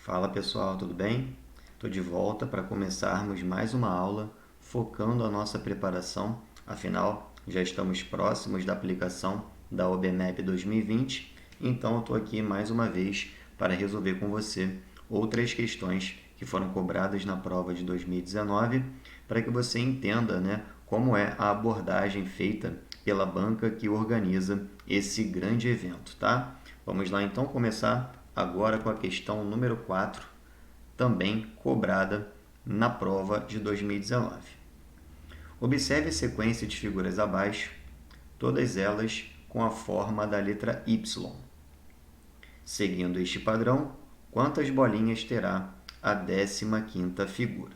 Fala pessoal, tudo bem? Estou de volta para começarmos mais uma aula focando a nossa preparação, afinal já estamos próximos da aplicação da OBMAP 2020, então eu estou aqui mais uma vez para resolver com você outras questões que foram cobradas na prova de 2019, para que você entenda, como é a abordagem feita pela banca que organiza esse grande evento, tá? Vamos lá então começar agora com a questão número 4, também cobrada na prova de 2019. Observe a sequência de figuras abaixo, todas elas com a forma da letra Y. Seguindo este padrão, quantas bolinhas terá a 15ª figura?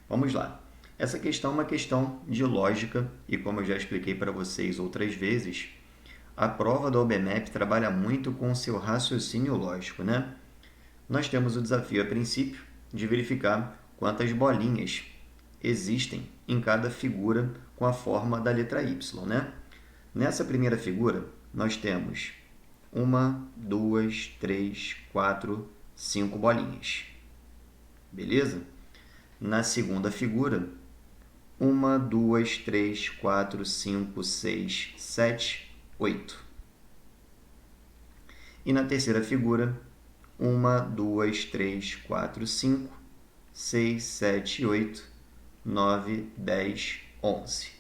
Vamos lá. Essa questão é uma questão de lógica e, como eu já expliquei para vocês outras vezes, a prova da OBMAP trabalha muito com o seu raciocínio lógico, né? Nós temos o desafio, a princípio, de verificar quantas bolinhas existem em cada figura com a forma da letra Y, né? Nessa primeira figura, nós temos 1, 2, 3, 4, 5 bolinhas. Beleza? Na segunda figura, 1, 2, 3, 4, 5, 6, 7, 8. E na terceira figura, 1, 2, 3, 4, 5, 6, 7, 8, 9, 10, 11.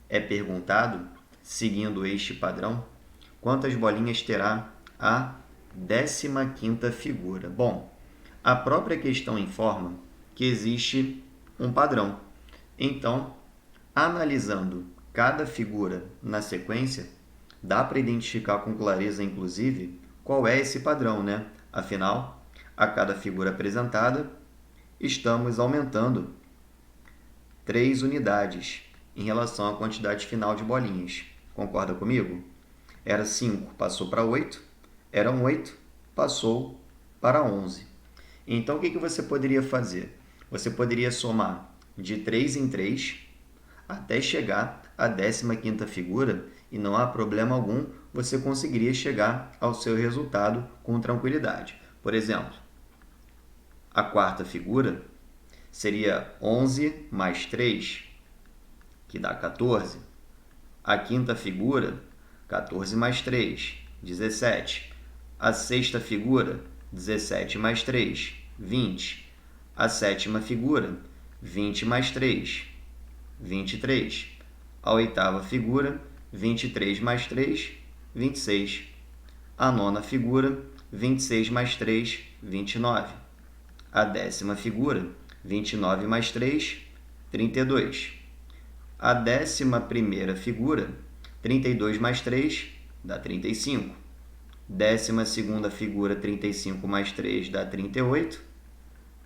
É perguntado, seguindo este padrão, quantas bolinhas terá a 15ª figura. Bom, a própria questão informa que existe um padrão. Então, analisando cada figura na sequência, dá para identificar com clareza, inclusive, qual é esse padrão, né? Afinal, a cada figura apresentada, estamos aumentando 3 unidades em relação à quantidade final de bolinhas. Concorda comigo? Era 5, passou para 8. Eram 8, passou para 11. Então, o que você poderia fazer? Você poderia somar de 3 em 3 até chegar à 15ª figura e não há problema algum, você conseguiria chegar ao seu resultado com tranquilidade. Por exemplo, a quarta figura seria 11 mais 3, que dá 14. A quinta figura, 14 mais 3, 17. A sexta figura, 17 mais 3, 20. A sétima figura, 20 mais 3, 23. A oitava figura, 23 mais 3, 26. A nona figura, 26 mais 3, 29. A 10ª figura, 29 mais 3, 32. A 11ª figura, 32 mais 3, dá 35. 12ª figura, 35 mais 3, dá 38.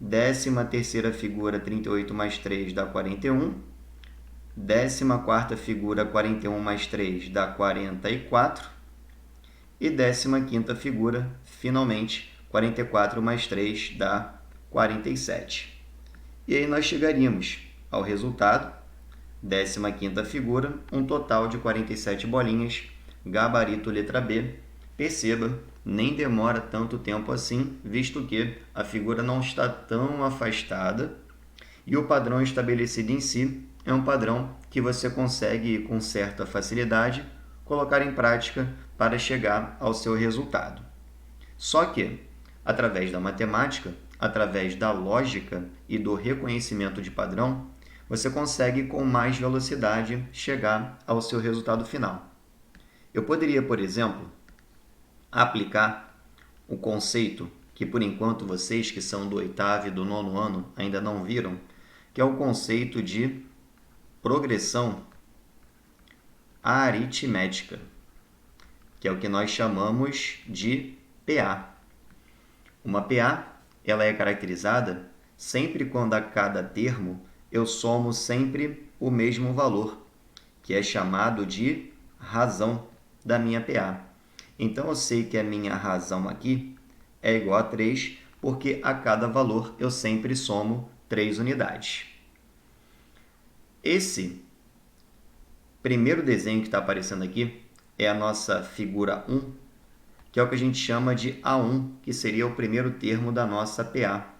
13ª figura, 38 mais 3, dá 41. 14ª figura, 41 mais 3, dá 44. E 15ª figura, finalmente, 44 mais 3, dá 47. E aí nós chegaríamos ao resultado, 15ª figura, um total de 47 bolinhas, gabarito letra B. Perceba, nem demora tanto tempo assim, visto que a figura não está tão afastada e o padrão estabelecido em si é um padrão que você consegue, com certa facilidade, colocar em prática para chegar ao seu resultado. Só que, através da matemática, através da lógica e do reconhecimento de padrão, você consegue com mais velocidade chegar ao seu resultado final. Eu poderia, por exemplo, aplicar o conceito que, por enquanto, vocês que são do 8º e do 9º ano ainda não viram, que é o conceito de progressão aritmética, que é o que nós chamamos de PA. Uma PA, ela é caracterizada sempre quando a cada termo eu somo sempre o mesmo valor, que é chamado de razão da minha PA. Então, eu sei que a minha razão aqui é igual a 3, porque a cada valor eu sempre somo 3 unidades. Esse primeiro desenho que está aparecendo aqui é a nossa figura 1. que é o que a gente chama de A1, que seria o primeiro termo da nossa PA,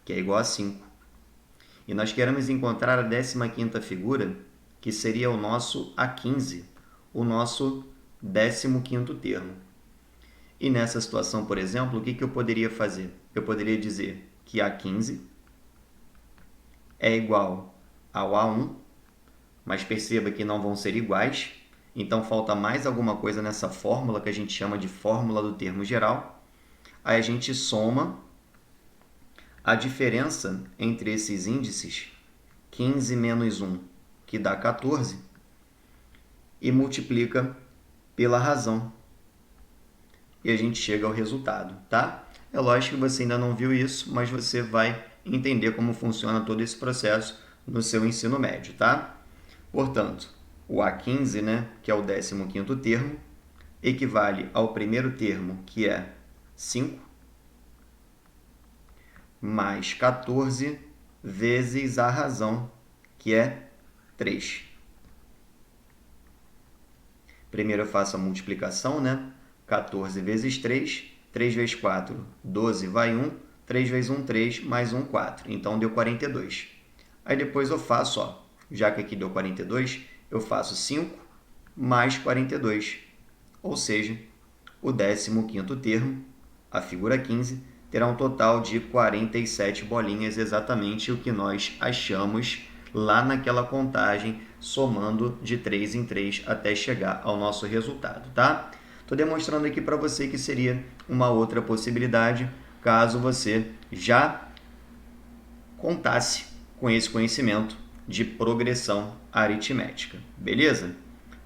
que é igual a 5. E nós queremos encontrar a 15ª figura, que seria o nosso A15, o nosso 15º termo. E nessa situação, por exemplo, o que eu poderia fazer? Eu poderia dizer que A15 é igual ao A1, mas perceba que não vão ser iguais, então falta mais alguma coisa nessa fórmula que a gente chama de fórmula do termo geral. Aí a gente soma a diferença entre esses índices, 15 menos 1, que dá 14, e multiplica pela razão. E a gente chega ao resultado, tá? É lógico que você ainda não viu isso, mas você vai entender como funciona todo esse processo no seu ensino médio, tá? Portanto, o A15, né, que é o 15º termo, equivale ao primeiro termo, que é 5, mais 14 vezes a razão, que é 3. Primeiro eu faço a multiplicação, né? 14 vezes 3, 3 vezes 4, 12 vai 1, 3 vezes 1, 3, mais 1, 4. Então, deu 42. Aí depois eu faço, ó, já que aqui deu 42, eu faço 5 mais 42. Ou seja, o 15º termo, a figura 15, terá um total de 47 bolinhas, exatamente o que nós achamos lá naquela contagem, somando de 3 em 3 até chegar ao nosso resultado, tá? Estou demonstrando aqui para você que seria uma outra possibilidade, caso você já contasse com esse conhecimento de progressão aritmética, beleza?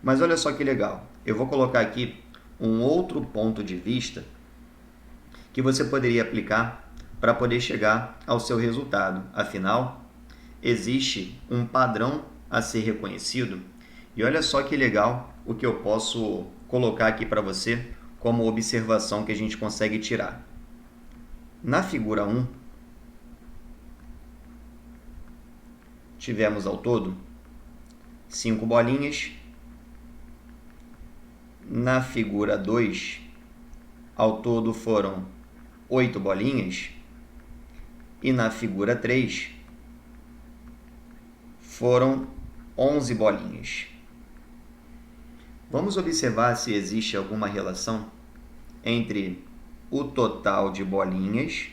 Mas olha só que legal, eu vou colocar aqui um outro ponto de vista que você poderia aplicar para poder chegar ao seu resultado. Afinal, existe um padrão a ser reconhecido. E olha só que legal o que eu posso colocar aqui para você como observação que a gente consegue tirar. Na figura 1, tivemos ao todo 5 bolinhas. Na figura 2, ao todo foram 8 bolinhas. E na figura 3, foram 11 bolinhas. Vamos observar se existe alguma relação entre o total de bolinhas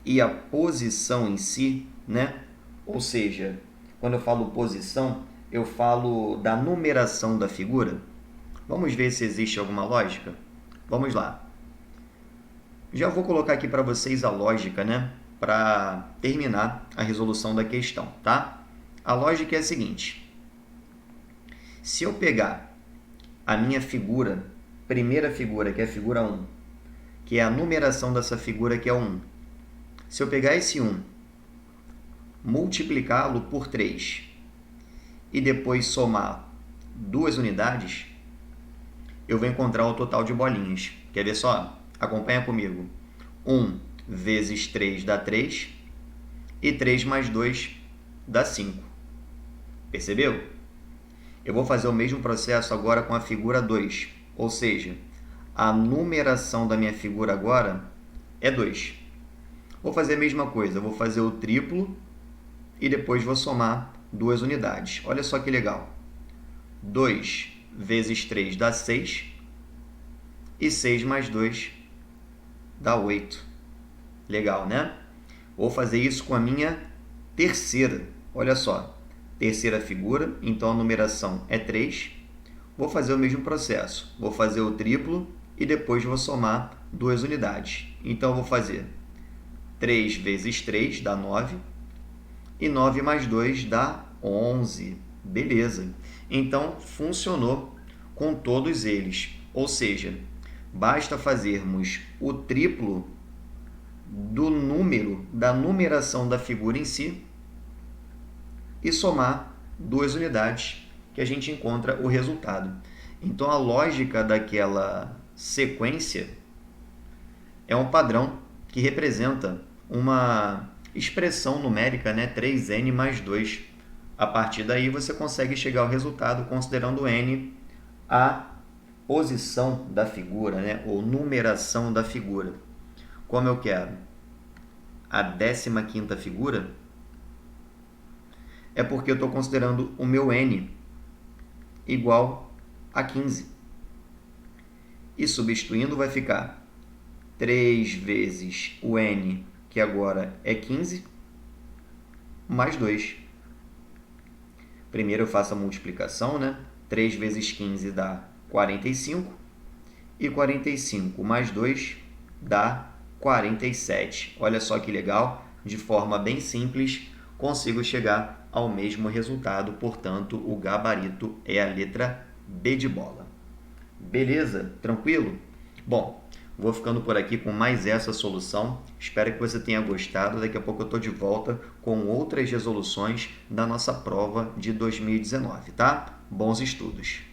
e a posição em si, né? Ou seja, quando eu falo posição, eu falo da numeração da figura. Vamos ver se existe alguma lógica? Vamos lá. Já vou colocar aqui para vocês a lógica, né? Para terminar a resolução da questão, tá? A lógica é a seguinte. Se eu pegar a minha figura, primeira figura, que é a figura 1, que é a numeração dessa figura, que é o 1. Se eu pegar esse 1, multiplicá-lo por 3 e depois somar duas unidades, eu vou encontrar o total de bolinhas. Quer ver só? Acompanha comigo. 1 vezes 3 dá 3 e 3 mais 2 dá 5. Percebeu? Eu vou fazer o mesmo processo agora com a figura 2, ou seja, a numeração da minha figura agora é 2. Vou fazer a mesma coisa, vou fazer o triplo e depois vou somar duas unidades. Olha só que legal. 2 vezes 3 dá 6 e 6 mais 2 dá 8. Legal, né? Vou fazer isso com a minha terceira. Olha só. Terceira figura, então a numeração é 3. Vou fazer o mesmo processo. Vou fazer o triplo e depois vou somar duas unidades. Então, eu vou fazer 3 vezes 3 dá 9 e 9 mais 2 dá 11. Beleza. Então, funcionou com todos eles. Ou seja, basta fazermos o triplo do número, da numeração da figura em si, e somar duas unidades, que a gente encontra o resultado. Então, a lógica daquela sequência é um padrão que representa uma expressão numérica, né? 3n mais 2. A partir daí, você consegue chegar ao resultado considerando n a posição da figura, né, ou numeração da figura. Como eu quero a 15ª figura, é porque eu estou considerando o meu n igual a 15. E substituindo vai ficar 3 vezes o n, que agora é 15, mais 2. Primeiro eu faço a multiplicação, né? 3 vezes 15 dá 45, e 45 mais 2 dá 47. Olha só que legal, de forma bem simples, consigo chegar ao mesmo resultado, portanto, o gabarito é a letra B de bola. Beleza? Tranquilo? Bom, vou ficando por aqui com mais essa solução. Espero que você tenha gostado. Daqui a pouco eu estou de volta com outras resoluções da nossa prova de 2019, tá? Bons estudos!